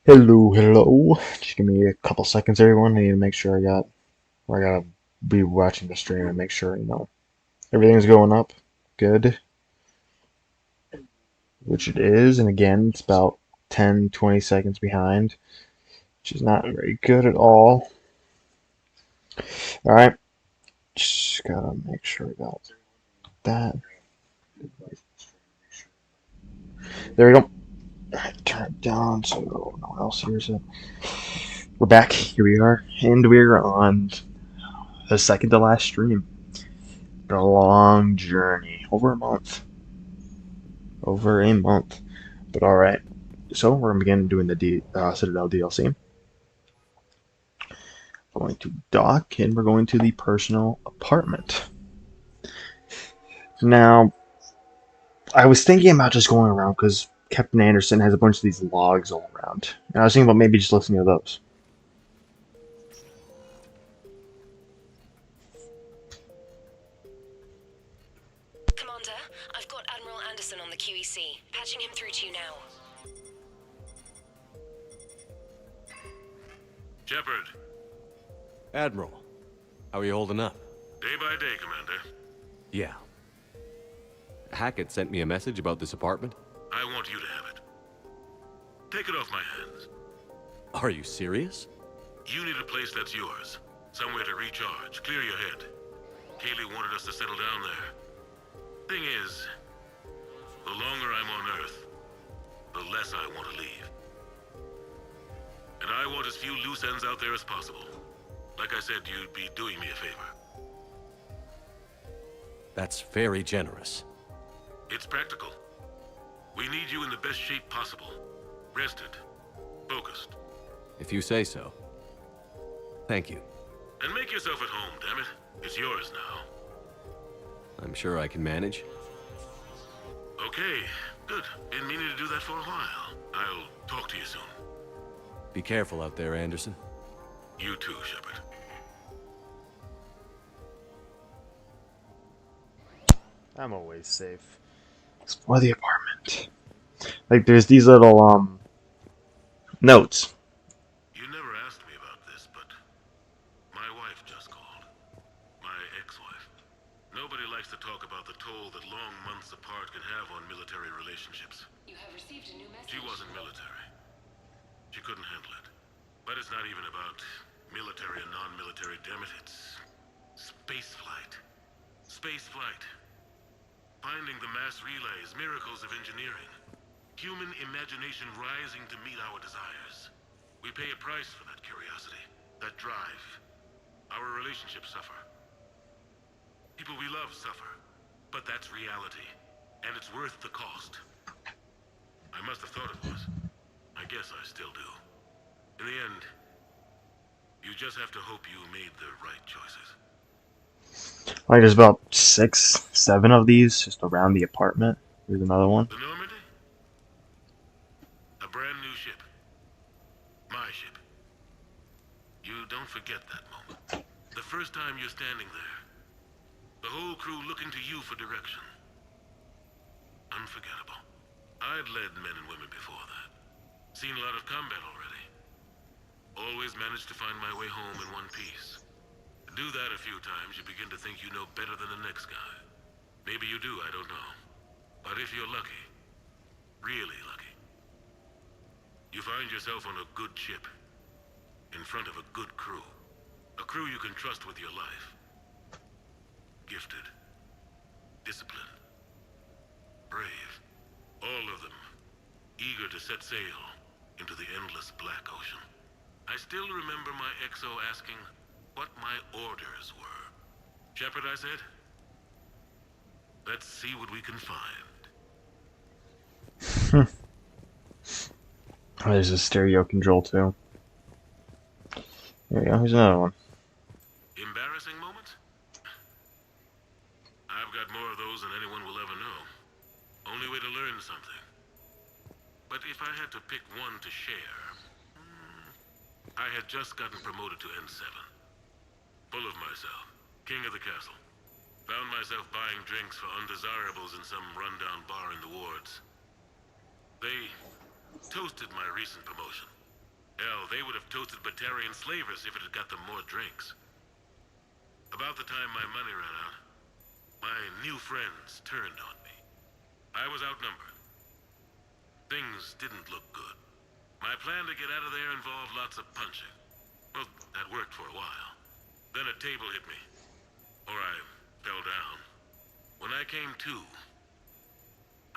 Hello. Just give me a couple seconds, everyone. I need to make sure I gotta be watching the stream and make sure, everything's going up good, which it is. And again, it's about 10, 20 seconds behind, which is not very good at all. All right. Just gotta make sure I got that. There we go. Turn it down so no one else hears it. We're back. Here we are. And we're on the second to last stream. Been a long journey. Over a month. But alright. So we're going to begin doing the Citadel DLC. We're going to dock and we're going to the personal apartment. Now, I was thinking about just going around because Captain Anderson has a bunch of these logs all around. And I was thinking about maybe just listening to those. Commander, I've got Admiral Anderson on the QEC. Patching him through to you now. Shepard. Admiral, how are you holding up? Day by day, Commander. Yeah. Hackett sent me a message about this apartment. I want you to have it. Take it off my hands. Are you serious? You need a place that's yours. Somewhere to recharge, clear your head. Kaylee wanted us to settle down there. Thing is, the longer I'm on Earth, the less I want to leave. And I want as few loose ends out there as possible. Like I said, you'd be doing me a favor. That's very generous. It's practical. We need you in the best shape possible. Rested. Focused. If you say so. Thank you. And make yourself at home, damn it. It's yours now. I'm sure I can manage. Okay, good. Been meaning to do that for a while. I'll talk to you soon. Be careful out there, Anderson. You too, Shepard. I'm always safe. Explore the apartment. Like, there's these little, notes. You never asked me about this, but my wife just called. My ex-wife. Nobody likes to talk about the toll that long months apart can have on military relationships. You have received a new message. She wasn't military. She couldn't handle it. But it's not even about military and non-military, damn it. It's space flight. Space flight. Finding the mass relays, miracles of engineering. Human imagination rising to meet our desires. We pay a price for that curiosity, that drive. Our relationships suffer. People we love suffer. But that's reality. And it's worth the cost. I must have thought it was. I guess I still do. In the end, you just have to hope you made the right choices. Like, there's about 6, 7 of these just around the apartment. Here's another one. The Normandy? A brand new ship. My ship. You don't forget that moment. The first time you're standing there. The whole crew looking to you for direction. Unforgettable. I'd led men and women before that. Seen a lot of combat already. Always managed to find my way home in one piece. Do that a few times, you begin to think you know better than the next guy. Maybe you do, I don't know. But if you're lucky, really lucky, you find yourself on a good ship, in front of a good crew. A crew you can trust with your life. Gifted. Disciplined. Brave. All of them. Eager to set sail into the endless black ocean. I still remember my XO asking what my orders were. Shepard, I said. Let's see what we can find. There's a stereo control, too. There we go. Here's another one. Embarrassing moments? I've got more of those than anyone will ever know. Only way to learn something. But if I had to pick one to share... I had just gotten promoted to N7. Full of myself. King of the castle. Found myself buying drinks for undesirables in some rundown bar in the wards. They toasted my recent promotion. Hell, they would have toasted Batarian slavers if it had got them more drinks. About the time my money ran out, my new friends turned on me. I was outnumbered. Things didn't look good. My plan to get out of there involved lots of punching. Well, that worked for a while. Then a table hit me. Or I fell down. When I came to,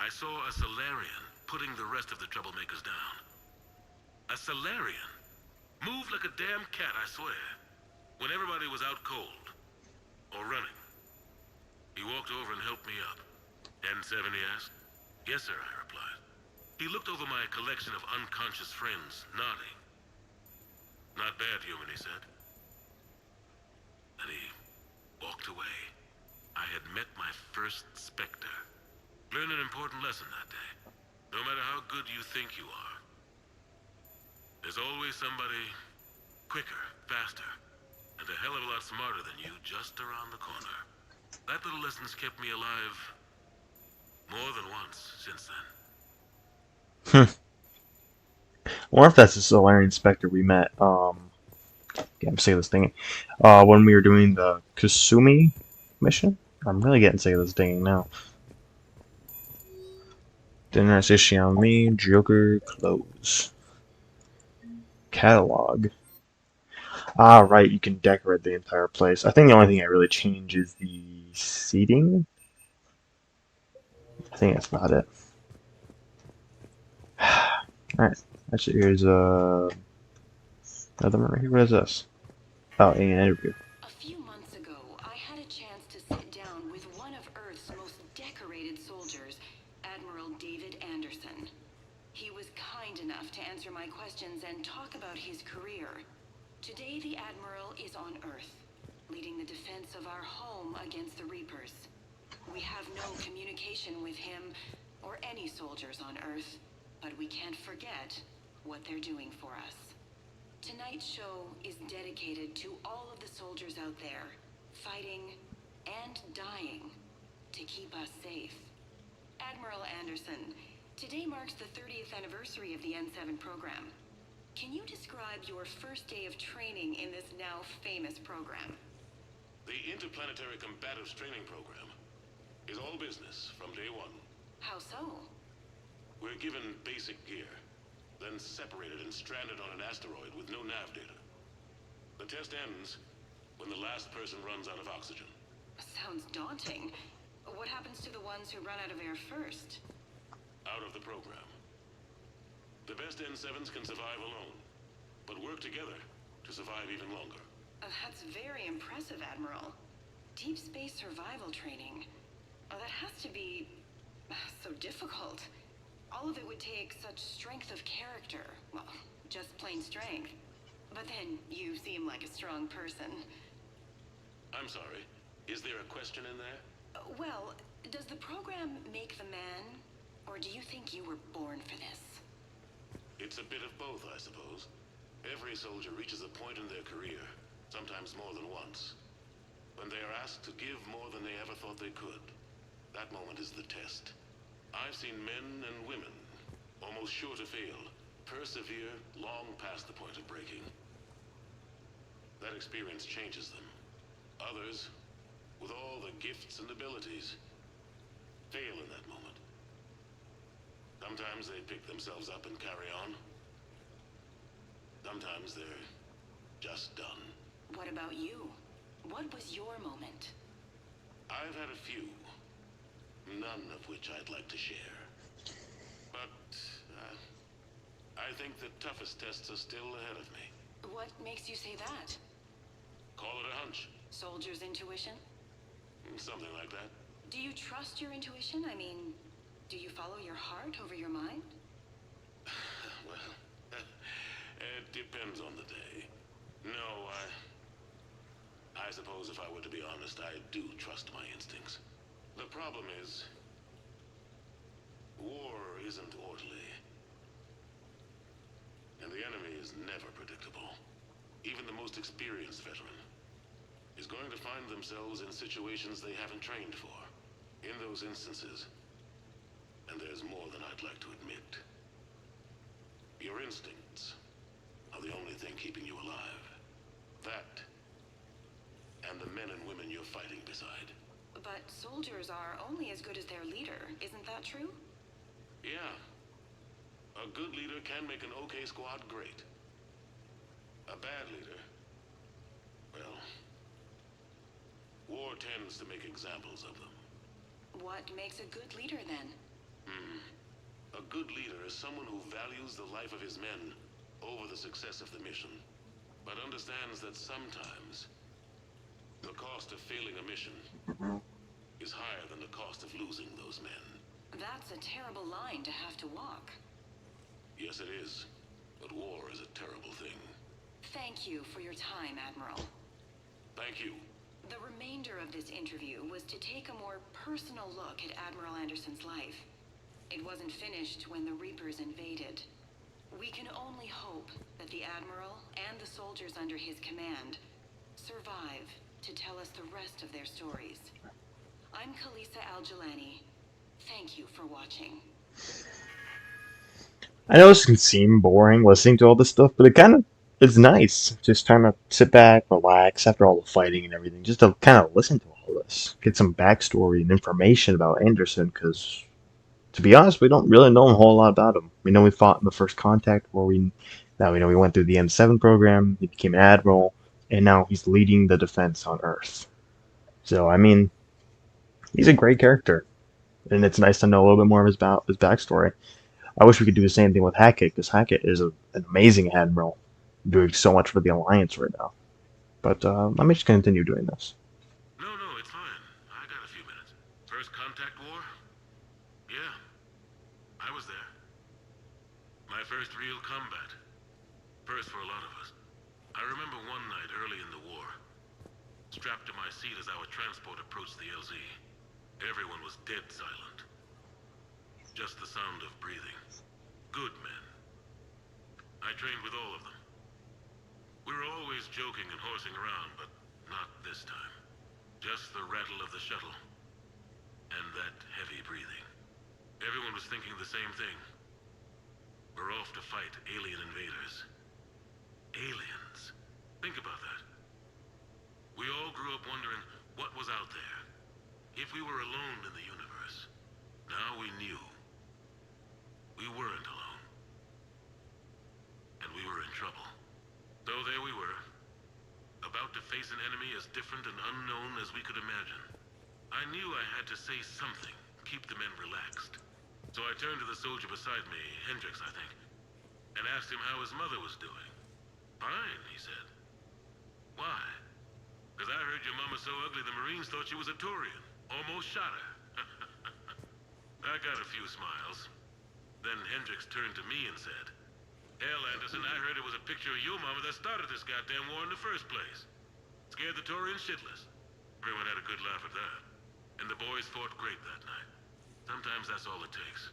I saw a Solarian putting the rest of the troublemakers down. A Solarian? Moved like a damn cat, I swear. When everybody was out cold. Or running. He walked over and helped me up. N7, he asked. Yes, sir, I replied. He looked over my collection of unconscious friends, nodding. Not bad, human, he said. And he walked away. I had met my first Spectre. Learned an important lesson that day. No matter how good you think you are, there's always somebody quicker, faster, and a hell of a lot smarter than you just around the corner. That little lesson's kept me alive more than once since then. I wonder if that's the Solarian Spectre we met. I'm sick of this thing. When we were doing the Kasumi mission. I'm really getting sick of this dinging now. Dinner says Xiaomi, Joker, clothes. Catalog. Ah, right, you can decorate the entire place. I think the only thing that really changes is the seating. I think that's about it. Alright, actually, here's another one right here. What is this? Oh, an interview. A few months ago, I had a chance to sit down with one of Earth's most decorated soldiers, Admiral David Anderson. He was kind enough to answer my questions and talk about his career. Today, the Admiral is on Earth, leading the defense of our home against the Reapers. We have no communication with him or any soldiers on Earth, but we can't forget what they're doing for us. Tonight's show is dedicated to all of the soldiers out there, fighting and dying to keep us safe. Admiral Anderson, today marks the 30th anniversary of the N7 program. Can you describe your first day of training in this now famous program? The Interplanetary Combatives Training Program is all business from day one. How so? We're given basic gear, then separated and stranded on an asteroid with no nav data. The test ends when the last person runs out of oxygen. Sounds daunting. What happens to the ones who run out of air first? Out of the program. The best N7s can survive alone, but work together to survive even longer. That's very impressive, Admiral. Deep space survival training. Oh, that has to be so difficult. All of it would take such strength of character. Well, just plain strength. But then, you seem like a strong person. I'm sorry, is there a question in there? Well, does the program make the man? Or do you think you were born for this? It's a bit of both, I suppose. Every soldier reaches a point in their career, sometimes more than once, when they are asked to give more than they ever thought they could. That moment is the test. I've seen men and women, almost sure to fail, persevere long past the point of breaking. That experience changes them. Others, with all the gifts and abilities, fail in that moment. Sometimes they pick themselves up and carry on. Sometimes they're just done. What about you? What was your moment? I've had a few, none of which I'd like to share. But I think the toughest tests are still ahead of me. What makes you say that? Call it a hunch. Soldier's intuition? Something like that. Do you trust your intuition? I mean, do you follow your heart over your mind? Well, it depends on the day. No, I suppose if I were to be honest, I do trust my instincts. The problem is, war isn't orderly. And the enemy is never predictable. Even the most experienced veteran is going to find themselves in situations they haven't trained for. In those instances, and there's more than I'd like to admit, your instincts are the only thing keeping you alive. That, and the men and women you're fighting beside. But soldiers are only as good as their leader, isn't that true? Yeah, a good leader can make an okay squad great. A bad leader, well, war tends to make examples of them. What makes a good leader then? A good leader is someone who values the life of his men over the success of the mission, but understands that sometimes the cost of failing a mission is higher than the cost of losing those men. That's a terrible line to have to walk. Yes, it is, but war is a terrible thing. Thank you for your time, Admiral. Thank you. The remainder of this interview was to take a more personal look at Admiral Anderson's life. It wasn't finished when the Reapers invaded. We can only hope that the Admiral and the soldiers under his command survive to tell us the rest of their stories. I'm Kalisa Al-Jalani. Thank you for watching. I know this can seem boring listening to all this stuff, but it kind of is nice. Just trying to sit back, relax after all the fighting and everything, just to kind of listen to all this, get some backstory and information about Anderson. Because to be honest, we don't really know a whole lot about him. We know we fought in the First Contact War. Now we know we went through the M7 program. He became an admiral, and now he's leading the defense on Earth. So I mean, he's a great character, and it's nice to know a little bit more of his backstory. I wish we could do the same thing with Hackett, because Hackett is an amazing admiral, doing so much for the Alliance right now. But let me just continue doing this. No, it's fine. I got a few minutes. First contact war? Yeah, I was there. My first real combat. First for a lot of us. I remember one night early in the war, strapped to my seat as our transport approached the LZ. Everyone was dead silent. Just the sound of breathing. Good men. I trained with all of them. We were always joking and horsing around, but not this time. Just the rattle of the shuttle. And that heavy breathing. Everyone was thinking the same thing. We're off to fight alien invaders. Aliens. Think about that. We all grew up wondering what was out there. If we were alone in the universe. Now we knew. We weren't alone. And we were in trouble. So there we were. About to face an enemy as different and unknown as we could imagine. I knew I had to say something, keep the men relaxed. So I turned to the soldier beside me, Hendricks, I think, and asked him how his mother was doing. Fine, he said. Why? Because I heard your mama so ugly the Marines thought she was a Turian. Almost shot her. I got a few smiles. Then Hendricks turned to me and said, Hell, Anderson, I heard it was a picture of your mama that started this goddamn war in the first place. Scared the Turians shitless. Everyone had a good laugh at that. And the boys fought great that night. Sometimes that's all it takes.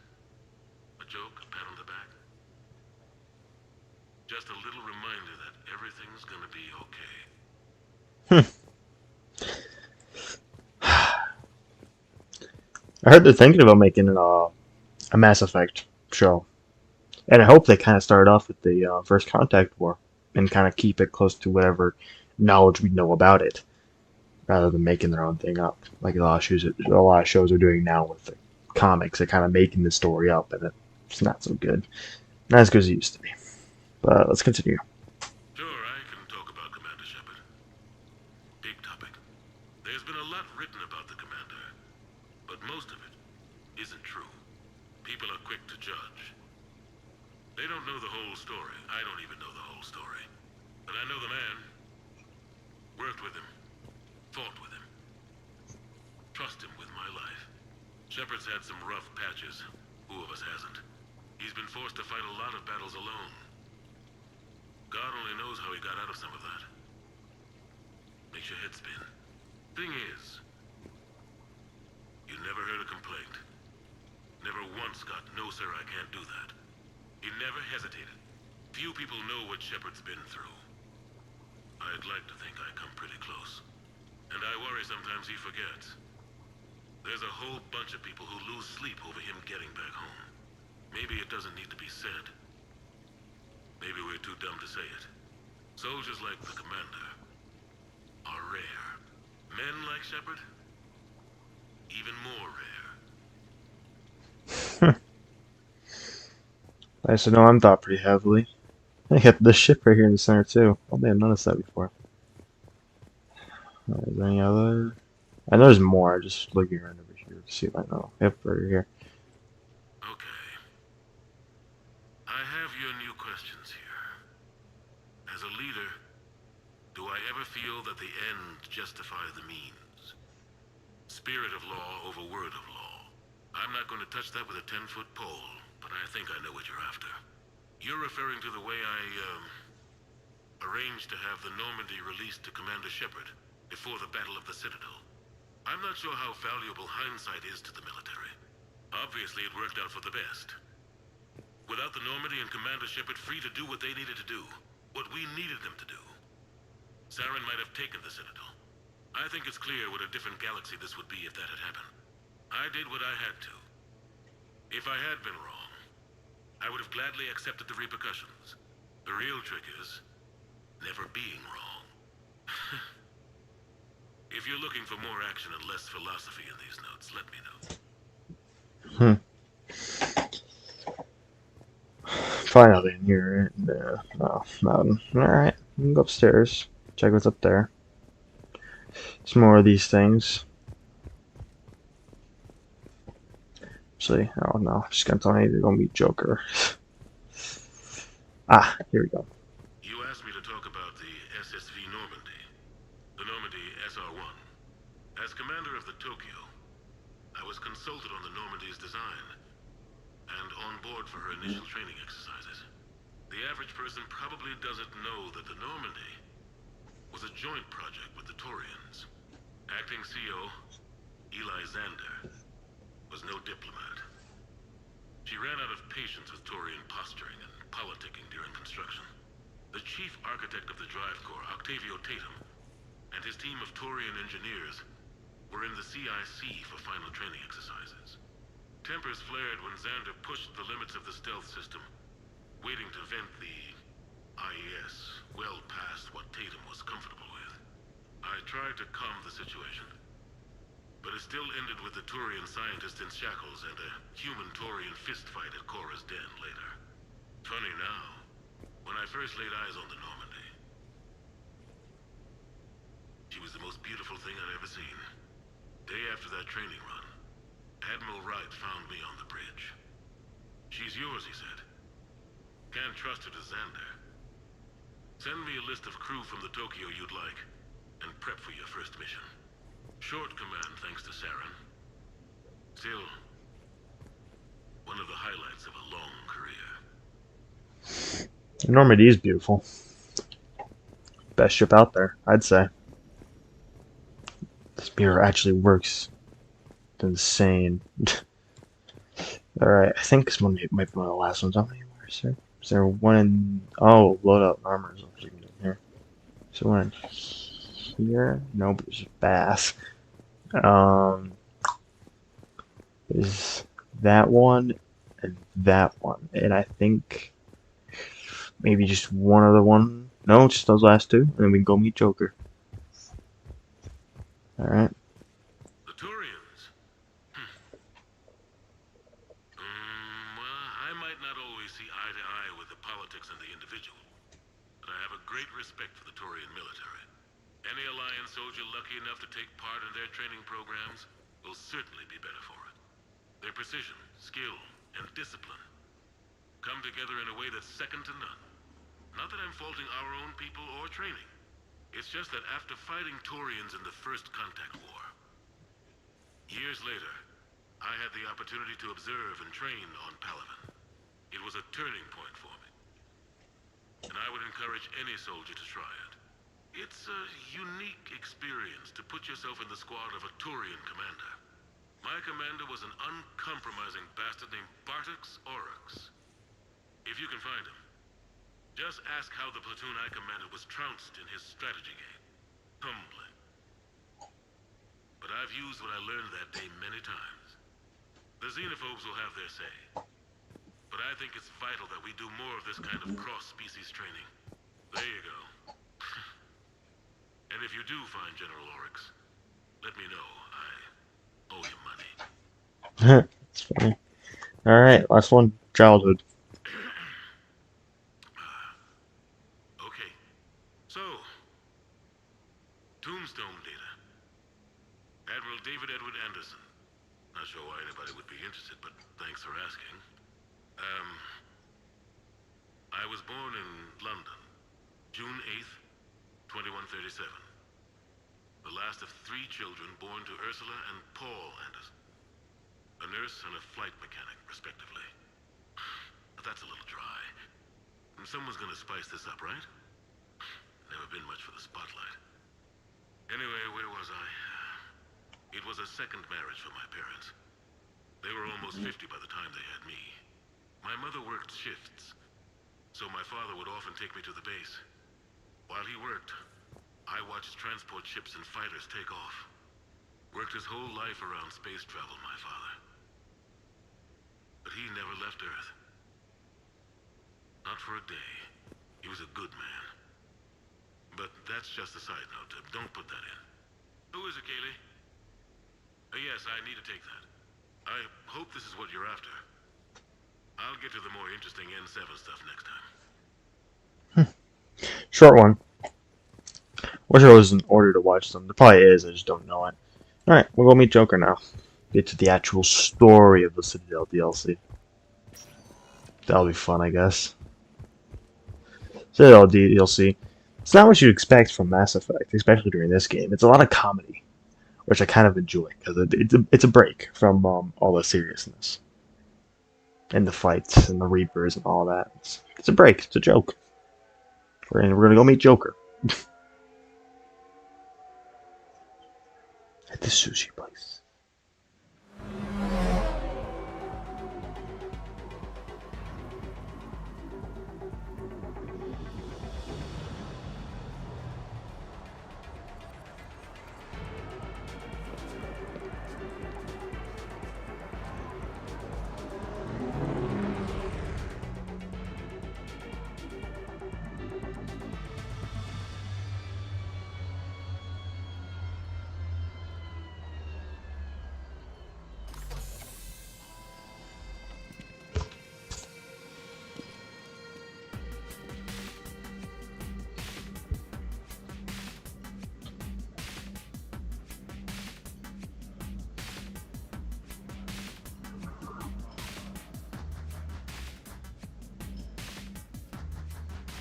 A joke, a pat on the back. Just a little reminder that everything's gonna be okay. I heard they're thinking about making a Mass Effect show, and I hope they kind of start off with the First Contact War and kind of keep it close to whatever knowledge we know about it, rather than making their own thing up, like a lot of shows are doing now with the comics. They're kind of making the story up, and it's not so good, not as good as it used to be. But let's continue. Sure, I can talk about Commander Shepard. Big topic. There's been a lot written about the Commander, but most of it isn't true. People are quick to judge. They don't know the whole story. I don't even know the whole story. But I know the man. Worked with him. Fought with him. Trust him with my life. Shepard's had some rough patches. Who of us hasn't? He's been forced to fight a lot of battles alone. God only knows how he got out of some of that. Makes your head spin. Thing is, you never heard a complaint. Never once got, no sir, I can't do that. He never hesitated. Few people know what Shepard's been through. I'd like to think I come pretty close. And I worry sometimes he forgets. There's a whole bunch of people who lose sleep over him getting back home. Maybe it doesn't need to be said. Maybe we're too dumb to say it. Soldiers like the commander are rare. Men like Shepard, even more rare. I said, no, I'm thought pretty heavily. I got the ship right here in the center, too. Oh, I didn't notice that before. Is there any other? I know there's more. Just looking around over here to see if I know. Yep, right here. Okay. I have your new questions here. As a leader, do I ever feel that the end justify the means? Spirit of law over word of law. I'm not going to touch that with a 10-foot pole, but I think I know what you're after. You're referring to the way I, arranged to have the Normandy released to Commander Shepard before the Battle of the Citadel. I'm not sure how valuable hindsight is to the military. Obviously, it worked out for the best. Without the Normandy and Commander Shepard free to do what they needed to do, what we needed them to do, Saren might have taken the Citadel. I think it's clear what a different galaxy this would be if that had happened. I did what I had to. If I had been wrong, I would have gladly accepted the repercussions. The real trick is never being wrong. If you're looking for more action and less philosophy in these notes, let me know. Probably nothing here. No, nothing. Alright, we can go upstairs. Check what's up there. Some more of these things. Actually, oh no, I'm just gonna tell me to go meet Joker. Ah, here we go. You asked me to talk about the SSV Normandy. The Normandy SR-1. As commander of the Tokyo, I was consulted on the Normandy's design and on board for her initial training exercises. The average person probably doesn't know that the Normandy was a joint project with the Taurians. Acting CO, Eli Xander, was no diplomat. She ran out of patience with Taurian posturing and politicking during construction. The chief architect of the Drive Corps, Octavio Tatum, and his team of Taurian engineers were in the CIC for final training exercises. Tempers flared when Xander pushed the limits of the stealth system, waiting to vent the IES well past what Tatum was comfortable with. I tried to calm the situation, but it still ended with the Taurian scientist in shackles and a human-Taurian fistfight at Korra's den later. Funny now, when I first laid eyes on the Normandy, she was the most beautiful thing I'd ever seen. Day after that training run, Admiral Wright found me on the bridge. She's yours, he said. Can't trust her to Xander. Send me a list of crew from the Tokyo you'd like, and prep for your first mission. Short command thanks to Saren. Still, one of the highlights of a long career. Normandy is beautiful. Best ship out there, I'd say. This mirror actually works. It's insane. Alright, I think this one might be one of the last ones. How many more is there? Is there one in... Oh, load up armor. Here. Is there one in here? Nope, there's a bath. Is that one and that one. And I think maybe just one other one. No, just those last two. And then we can go meet Joker. Alright. The Taurians? Well, I might not always see eye to eye with the politics and the individual, but I have a great respect for the Taurian military. Any Alliance soldier lucky enough to take part in their training programs will certainly be better for it. Their precision, skill, and discipline come together in a way that's second to none. Not that I'm faulting our own people or training. It's just that after fighting Taurians in the First Contact War, years later, I had the opportunity to observe and train on Palaven. It was a turning point for me, and I would encourage any soldier to try it. It's a unique experience to put yourself in the squad of a Taurian commander. My commander was an uncompromising bastard named Bartix Oryx. If you can find him, just ask how the platoon I commanded was trounced in his strategy game. Humbling. But I've used what I learned that day many times. The xenophobes will have their say, but I think it's vital that we do more of this kind of cross-species training. There you go. And if you do find General Oryx, let me know. I owe him money. It's funny. All right, last one. Childhood. Okay. So, Tombstone data. Admiral David Edward Anderson. Not sure why anybody would be interested, but thanks for asking. I was born in London, June 8th, 2137. The last of 3 children born to Ursula and Paul Anderson. A nurse and a flight mechanic, respectively. But that's a little dry. Someone's gonna spice this up, right? Never been much for the spotlight. Anyway, where was I? It was a second marriage for my parents. They were almost 50 by the time they had me. My mother worked shifts, so my father would often take me to the base. While he worked, I watched transport ships and fighters take off. Worked his whole life around space travel, my father. But he never left Earth. Not for a day. He was a good man. But that's just a side note. Don't put that in. Who is it, Kaylee? Yes, I need to take that. I hope this is what you're after. I'll get to the more interesting N7 stuff next time. Short one. Wish there was an order to watch them. There probably is, I just don't know it. Alright, we'll go meet Joker now. Get to the actual story of the Citadel DLC. That'll be fun, I guess. Citadel DLC. It's not what you'd expect from Mass Effect, especially during this game. It's a lot of comedy, which I kind of enjoy, because it's a break from all the seriousness. And the fights, and the Reapers, and all that. It's a break, it's a joke. We're gonna go meet Joker. At the sushi place.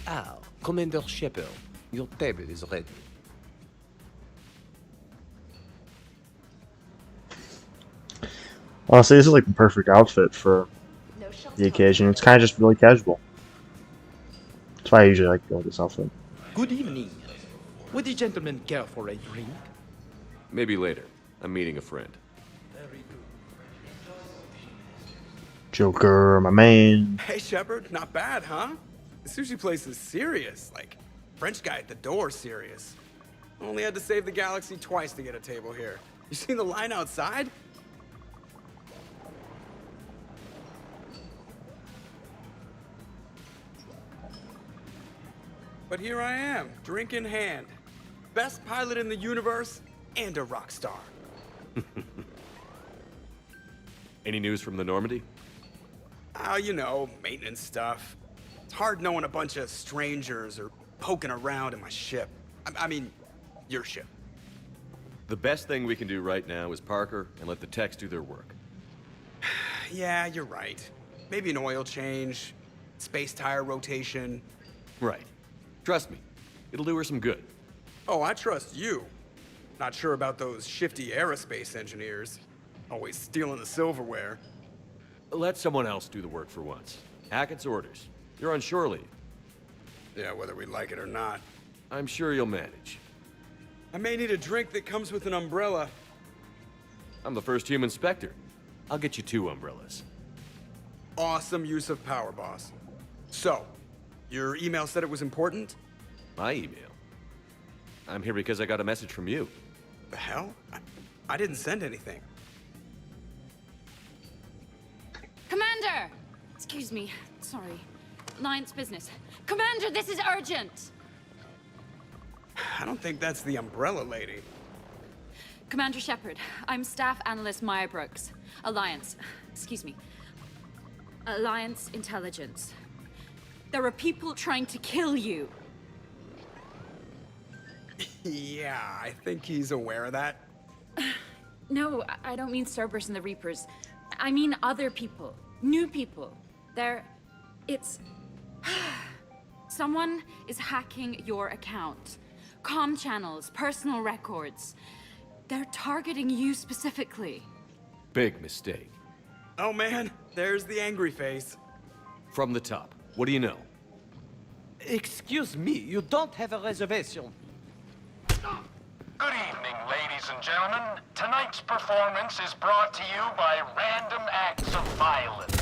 Ah, Commander Shepard, your table is ready. Honestly, this is like the perfect outfit for the occasion. It's kind of just really casual. That's why I usually like to go with this outfit. Good evening. Would the gentleman care for a drink? Maybe later. I'm meeting a friend. Joker, my man. Hey, Shepard, not bad, huh? The sushi place is serious. Like, French guy at the door serious. Only had to save the galaxy twice to get a table here. You seen the line outside? But here I am, drink in hand. Best pilot in the universe and a rock star. Any news from the Normandy? Oh, you know, maintenance stuff. It's hard knowing a bunch of strangers or poking around in my ship. I mean, your ship. The best thing we can do right now is Parker and let the techs do their work. Yeah, you're right. Maybe an oil change, space tire rotation. Right. Trust me, it'll do her some good. Oh, I trust you. Not sure about those shifty aerospace engineers. Always stealing the silverware. Let someone else do the work for once. Hackett's orders. You're on shore leave. Yeah, whether we like it or not. I'm sure you'll manage. I may need a drink that comes with an umbrella. I'm the first human Spectre. I'll get you 2 umbrellas. Awesome use of power, boss. So, your email said it was important? My email? I'm here because I got a message from you. The hell? I didn't send anything. Commander! It's Excuse me. Sorry. Alliance business. Commander, this is urgent! I don't think that's the umbrella lady. Commander Shepard, I'm Staff Analyst Maya Brooks. Alliance. Excuse me. Alliance Intelligence. There are people trying to kill you. Yeah, I think he's aware of that. No, I don't mean Cerberus and the Reapers. I mean other people. New people. It's... Someone is hacking your account. Comm channels, personal records. They're targeting you specifically. Big mistake. Oh man, there's the angry face. From the top. What do you know? Excuse me, you don't have a reservation. Good evening, ladies and gentlemen. Tonight's performance is brought to you by Random Acts of Violence.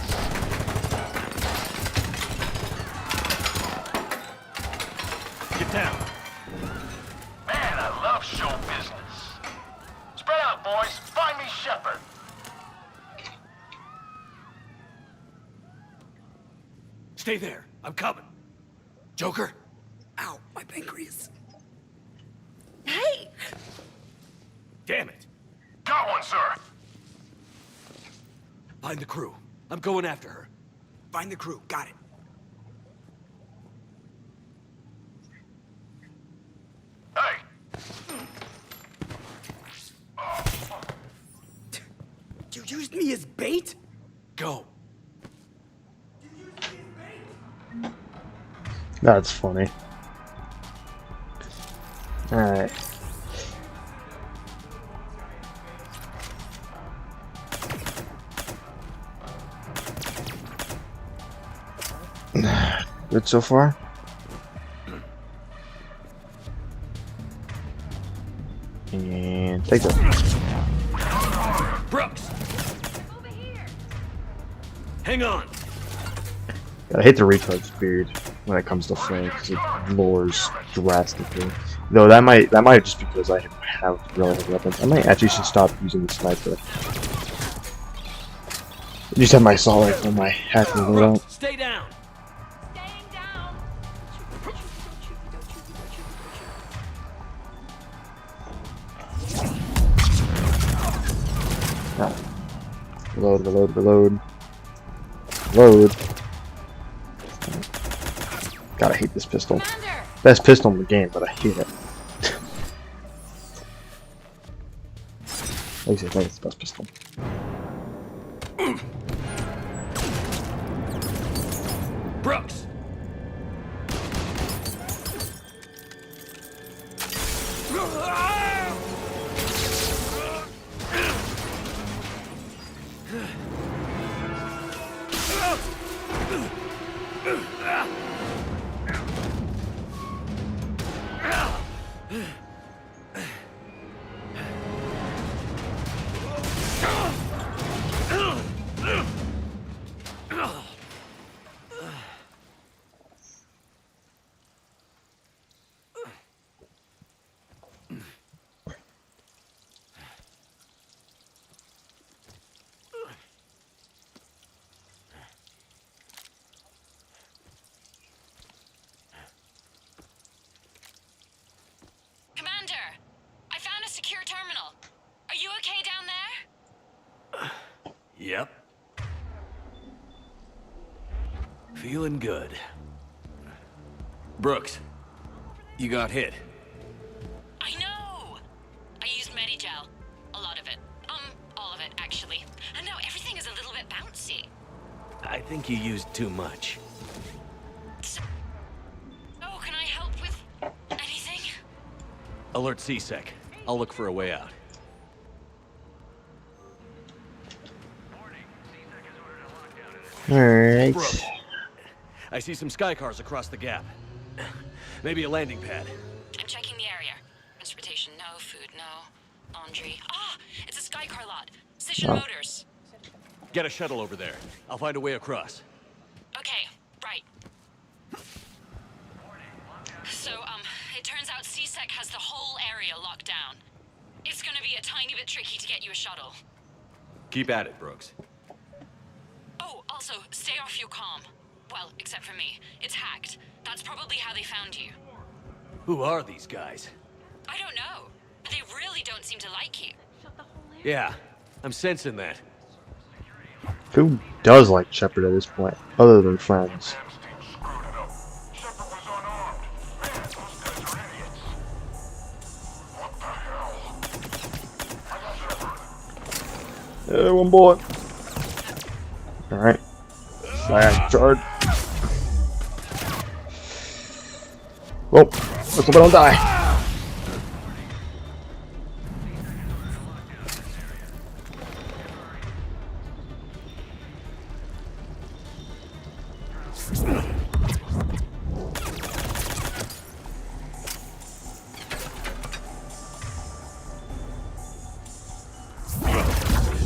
Get down. Man, I love show business. Spread out, boys. Find me Shepard. Stay there. I'm coming. Joker? Ow, my pancreas. Hey! Damn it. Got one, sir. Find the crew. I'm going after her. Find the crew, got it. Hey. You used me as bait? Go. That's funny. Alright. Good so far? And take it. Brooks! Hang on! I hate the recharge speed when it comes to flame because it lowers drastically. Though that might just be because I have really heavy weapons. I might actually should stop using the sniper. I just have my assault rifle and my hacking loadout. Stay down! Staying down! Reload, reload, reload. Load. God, I hate this pistol. Commander! Best pistol in the game, but I hate it. At least I think it's the best pistol. Brooks! Commander! I found a secure terminal. Are you okay down there? Yep. Feeling good. Brooks, you got hit. I know! I used Medigel. A lot of it. All of it, actually. And now everything is a little bit bouncy. I think you used too much. Oh, can I help with anything? Alert CSEC. I'll look for a way out. Alright. Brooks, I see some sky cars across the gap. Maybe a landing pad. I'm checking the area. Transportation, no. Food, no. Laundry. Ah! It's a Skycar lot. Cision Oh. Motors. Get a shuttle over there. I'll find a way across. Okay, right. So, it turns out CSEC has the whole area locked down. It's gonna be a tiny bit tricky to get you a shuttle. Keep at it, Brooks. Oh, Also, stay off your comm. Well, except for me. It's hacked. That's probably how they found you. Who are these guys? I don't know, but they really don't seem to like you. Yeah, I'm sensing that. Who does like Shepard at this point, other than friends? One bullet. Alright. Fire charge. Well, let's hope I don't die.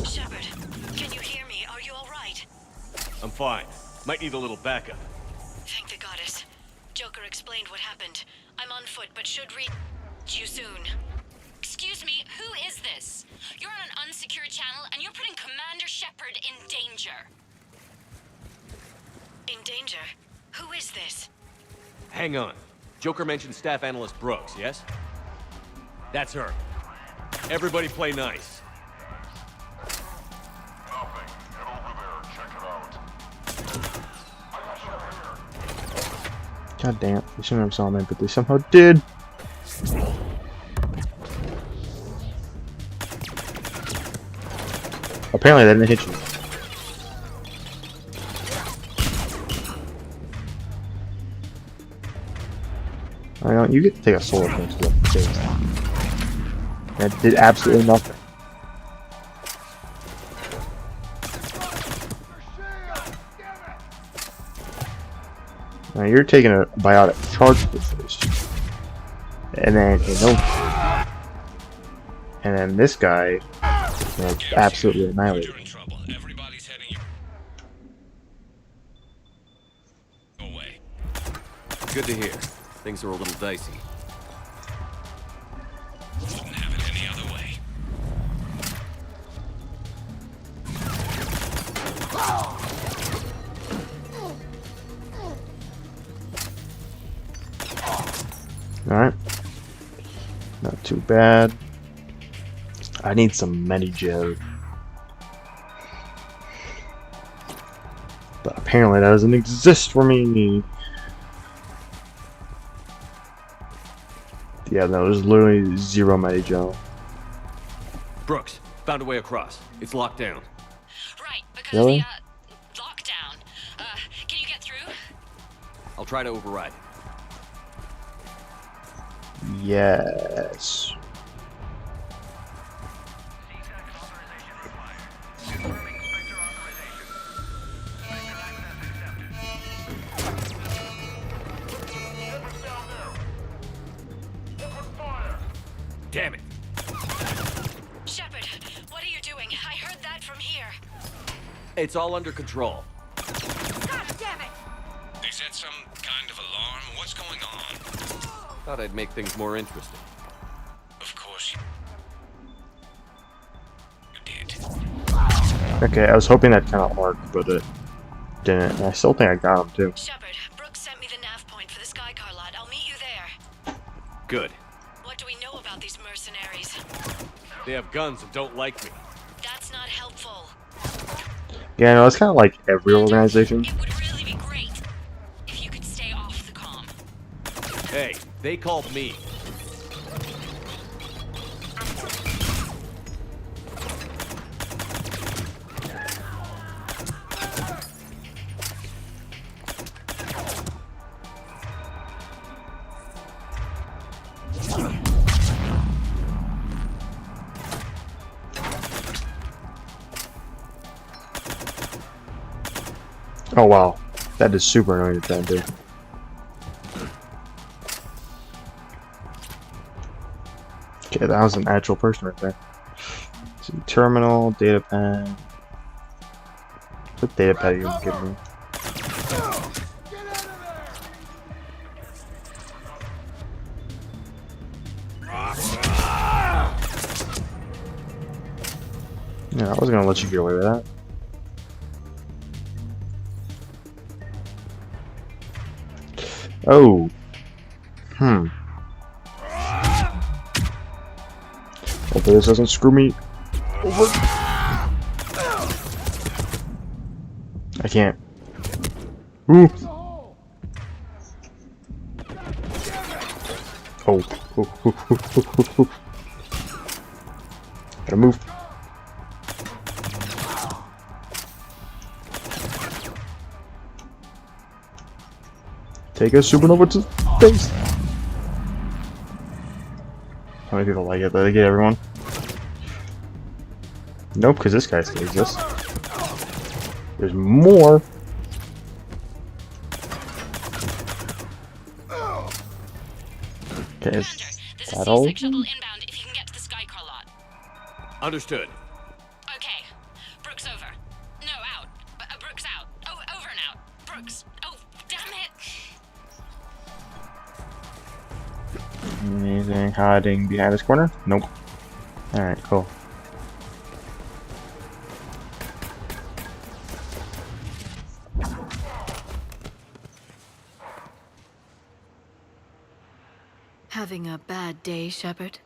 Shepard, can you hear me? Are you alright? I'm fine. Might need a little backup. Thank the goddess. Joker explained what happened. I'm on foot, but should reach you soon. Excuse me, who is this? You're on an unsecured channel and you're putting Commander Shepard in danger. In danger? Who is this? Hang on. Joker mentioned Staff Analyst Brooks, yes? That's her. Everybody play nice. Nothing. Head over there. Check it out. God damn, they shouldn't have saw me, but they somehow did. Apparently, that didn't hit you. Alright, you get to take a solar punch to the face. That did absolutely nothing. Now you're taking a biotic charge to the face. And then, and then this guy, absolutely annihilated. You're in trouble. Everybody's heading away. Good to hear. Things are a little dicey. Wouldn't have it any other way. Alright. Not too bad. I need some Medi-Gel. But apparently that doesn't exist for me. Yeah, no, there's literally zero Medi-Gel. Brooks, found a way across. It's locked down. Right, because Really? of the, lockdown. Can you get through? I'll try to override it. Yes. Damn it. Shepard, what are you doing? I heard that from here. It's all under control. God damn it! Is that some kind of alarm? What's going on? Thought I'd make things more interesting. Of course you did. Okay, I was hoping that kind of worked, but it didn't. And I still think I got him too. Shepard, Brooks sent me the nav point for the Skycar lot. I'll meet you there. Good. What do we know about these mercenaries? They have guns and don't like me. That's not helpful. Yeah, no, it's kind of like every organization. It would really be great if you could stay off the comm. Hey, they called me. Oh wow, that is super annoying to try and do. Okay, that was an actual person right there. See, terminal, data pad. What data pad are you gonna give me? Yeah, I was gonna let you get away with that. Oh. Hmm. Hopefully this doesn't screw me over. I can't. Ooh. Oh. Gotta move. Take a supernova to space. How many people like it? Did they get everyone? Nope, because this guy still exists. There's more. Okay, is that all? Shuttle inbound if you can get to the Skycar lot. Understood. Okay. Brooks over. No, out. Brooks out. Oh, over and out. Brooks. Oh, damn it. Anything hiding behind this corner? Nope. Alright, cool. Having a bad day, Shepard?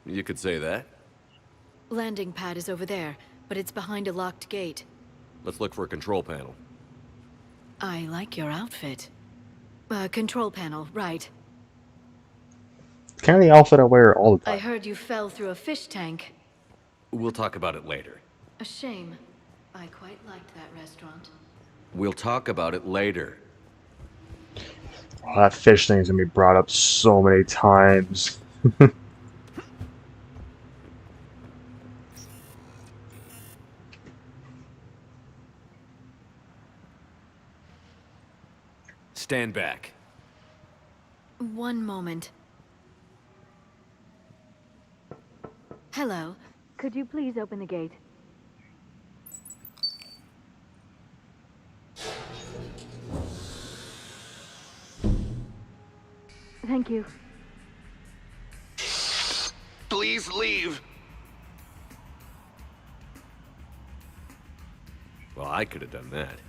You could say that. Landing pad is over there, but it's behind a locked gate. Let's look for a control panel. I like your outfit. Control panel, right. Kind of the outfit I wear all the I time. heard you fell through a fish tank. We'll talk about it later. A shame. I quite liked that restaurant. We'll talk about it later. Oh, that fish thing's gonna be brought up so many times. Stand back. One moment. Hello. Could you please open the gate? Thank you. Please leave. Well, I could have done that.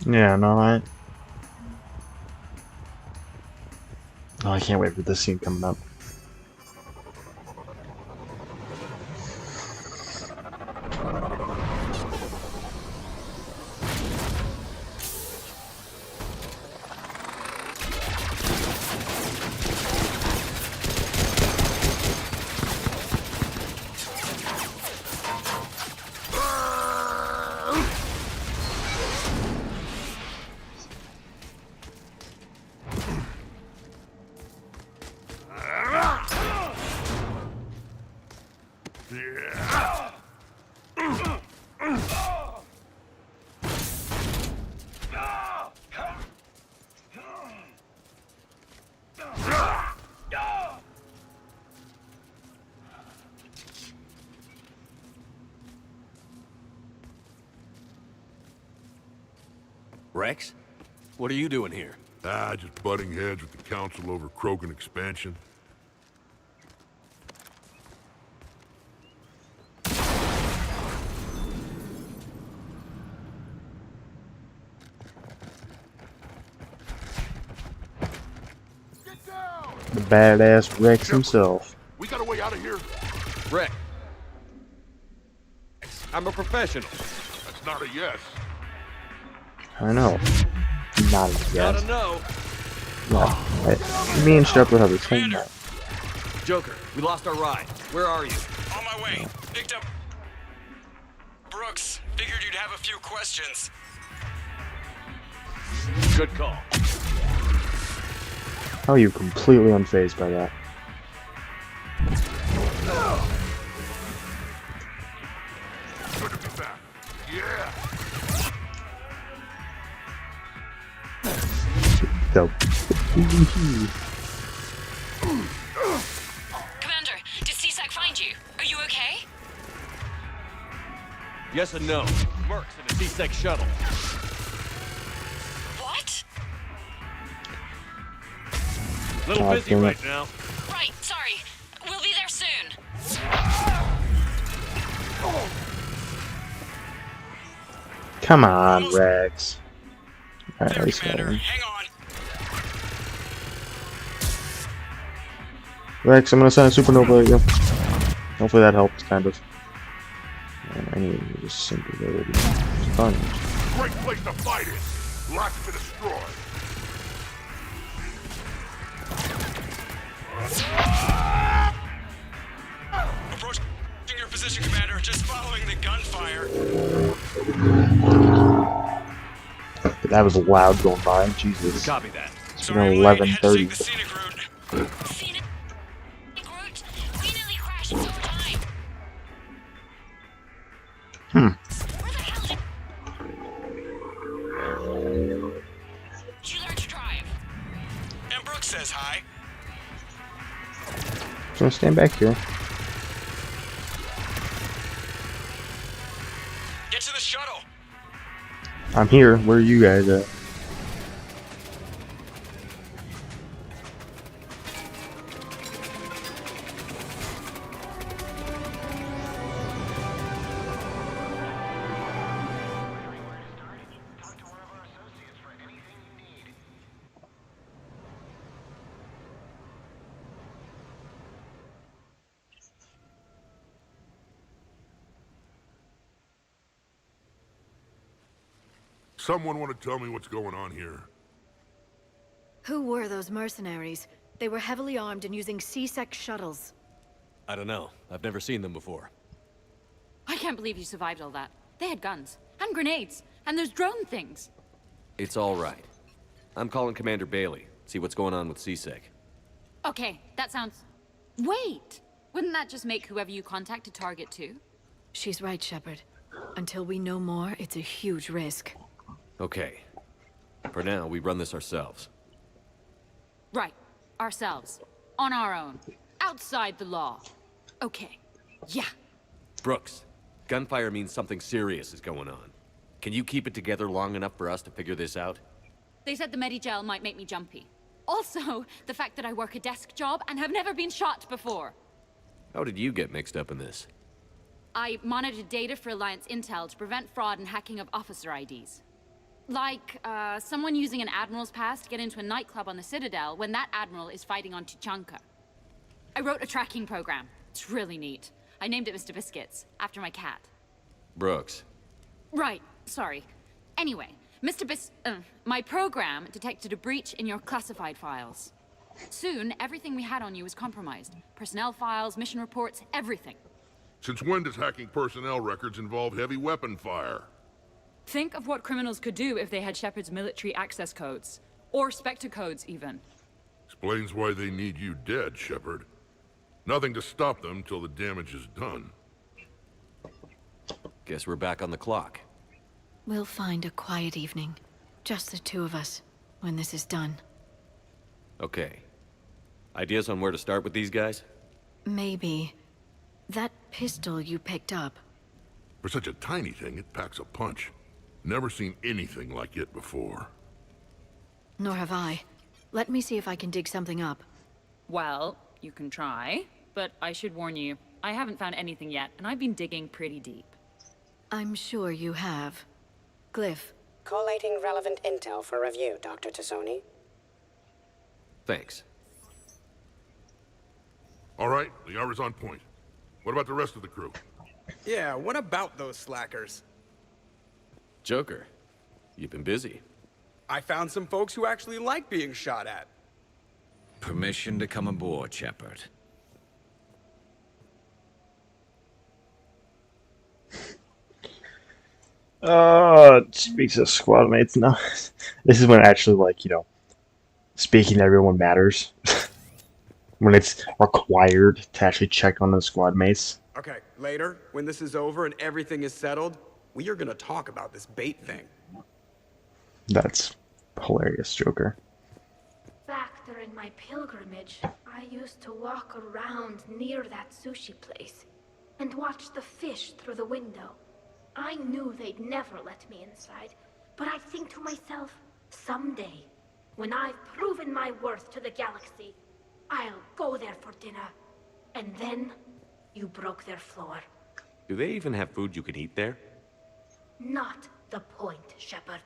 Yeah, no, Oh, I can't wait for this scene coming up. Rex? What are you doing here? Just butting heads with the council over Krogan expansion. The badass Rex himself. We got a way out of here. Rex. I'm a professional. That's not a yes. I know. Not a Not yes. a no. Yeah. Me and Shepard have the same night. Joker, we lost our ride. Where are you? On my way. Picked up Brooks. Figured you'd have a few questions. Good call. How are you completely unfazed by that? Good to be back. Yeah. Dope. Commander, did CSAC find you? Are you okay? Yes and no. Mercs in a C-Sec shuttle. What? Little God busy damn it. right now. Right, sorry. We'll be there soon. Come on, Rex. Alright, There, let's go. Commander. Hang on. Rex, I'm gonna send a supernova at you. Hopefully that helps, kind of. And I need to just simply go to sponge. Great place to fight it. Lots to destroy. Approaching your position, Commander. Just following the gunfire. That was loud going by. Jesus. Copy that. It's 11:30. Scenic route? We nearly crashed this whole time. Hmm. Where the hell did you learn to drive? And Brooks says hi. So I'll stand back here. Get to the shuttle. I'm here. Where are you guys at? Someone want to tell me what's going on here? Who were those mercenaries? They were heavily armed and using C-Sec shuttles. I don't know. I've never seen them before. I can't believe you survived all that. They had guns, and grenades, and those drone things. It's all right. I'm calling Commander Bailey. See what's going on with CSEC. Okay, that sounds... Wait! Wouldn't that just make whoever you contact a target too? She's right, Shepard. Until we know more, it's a huge risk. Okay. For now, we run this ourselves. Right. Ourselves. On our own. Outside the law. Okay. Yeah. Brooks, gunfire means something serious is going on. Can you keep it together long enough for us to figure this out? They said the Medigel might make me jumpy. Also, the fact that I work a desk job and have never been shot before. How did you get mixed up in this? I monitored data for Alliance intel to prevent fraud and hacking of officer IDs. Like, someone using an Admiral's pass to get into a nightclub on the Citadel when that Admiral is fighting on Tuchanka. I wrote a tracking program. It's really neat. I named it Mr. Biscuits, after my cat. Brooks. Right, sorry. Anyway, my program detected a breach in your classified files. Soon, everything we had on you was compromised. Personnel files, mission reports, everything. Since when does hacking personnel records involve heavy weapon fire? Think of what criminals could do if they had Shepard's military access codes. Or Spectre codes, even. Explains why they need you dead, Shepard. Nothing to stop them till the damage is done. Guess we're back on the clock. We'll find a quiet evening. Just the two of us, when this is done. Okay. Ideas on where to start with these guys? Maybe. That pistol you picked up. For such a tiny thing, it packs a punch. Never seen anything like it before. Nor have I. Let me see if I can dig something up. Well, you can try. But I should warn you, I haven't found anything yet, and I've been digging pretty deep. I'm sure you have. Glyph. Collating relevant intel for review, Dr. Tassoni. Thanks. All right, the hour's on point. What about the rest of the crew? Yeah, what about those slackers? Joker, you've been busy. I found some folks who actually like being shot at. Permission to come aboard, Shepard. Speaks of squad mates now. This is when actually, like, you know, speaking to everyone matters. When it's required to actually check on the squad mates. Okay, later, when this is over and everything is settled, we are gonna talk about this bait thing. That's hilarious, Joker. Back during my pilgrimage, I used to walk around near that sushi place and watch the fish through the window. I knew they'd never let me inside, but I think to myself, someday, when I've proven my worth to the galaxy, I'll go there for dinner. And then, you broke their floor. Do they even have food you can eat there? Not the point, Shepard.